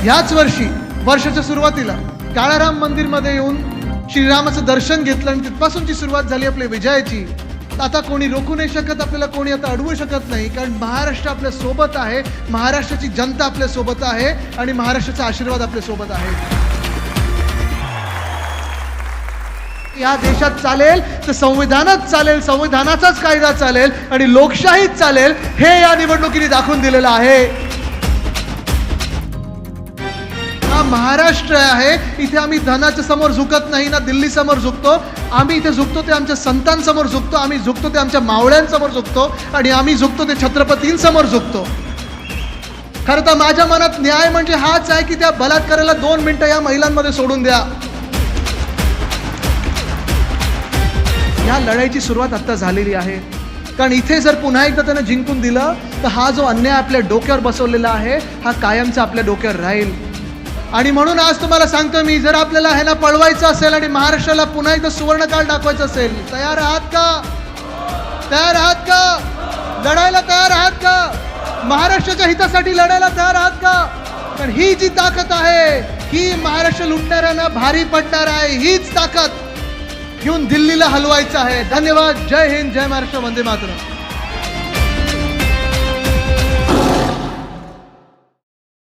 ह्याच वर्षाच्या सुरुवातीला काळाराम मंदिरमध्ये येऊन श्रीरामाचं दर्शन घेतलं आणि तिथपासूनची सुरुवात झाली आपल्या विजयाची. आता कोणी रोखू नाही शकत आपल्याला, कोणी आता अडवू शकत नाही, कारण महाराष्ट्र आपल्या सोबत आहे, महाराष्ट्राची जनता आपल्या सोबत आहे आणि महाराष्ट्राचा आशीर्वाद आपल्या सोबत आहे. या देशात चालेल तर संविधानात चालेल, संविधानाचाच कायदा चालेल आणि लोकशाहीच चालेल, हे या निवडणुकीने दाखवून दिलेलं आहे. हा महाराष्ट्र आहे, इथे आम्ही धनाच्या समोर झुकत नाही ना दिल्ली समोर झुकतो. आम्ही इथे झुकतो ते आमच्या संतांसमोर झुकतो, आम्ही झुकतो ते आमच्या मावळ्यांसमोर झुकतो आणि आम्ही झुकतो ते छत्रपतींसमोर झुकतो. खरं तर माझ्या मनात न्याय म्हणजे हाच आहे की त्या बलात्काराला 2 मिनिटं या महिलांमध्ये सोडून द्या. या लढाईची सुरुवात आता झालेली आहे, कारण इथे जर पुन्हा एकदा त्यानं जिंकून दिलं तर हा जो अन्याय आपल्या डोक्यावर बसवलेला आहे हा कायमचा आपल्या डोक्यावर राहील. आणि म्हणून आज तुम्हाला सांगतो मी, जर आपल्याला ह्याला पळवायचं असेल आणि महाराष्ट्राला पुन्हा एकदा सुवर्णकाळ दाखवायचं असेल, तयार आहात का? तयार आहात का? लढायला तयार आहात का? महाराष्ट्राच्या हितासाठी लढायला तयार आहात का? कारण ही जी ताकद आहे ही महाराष्ट्र लुटणाऱ्यांना भारी पडणार आहे. हीच ताकद घेऊन दिल्लीला हलवायचं आहे. धन्यवाद. जय हिंद, जय महाराष्ट्र, वंदे मातरम.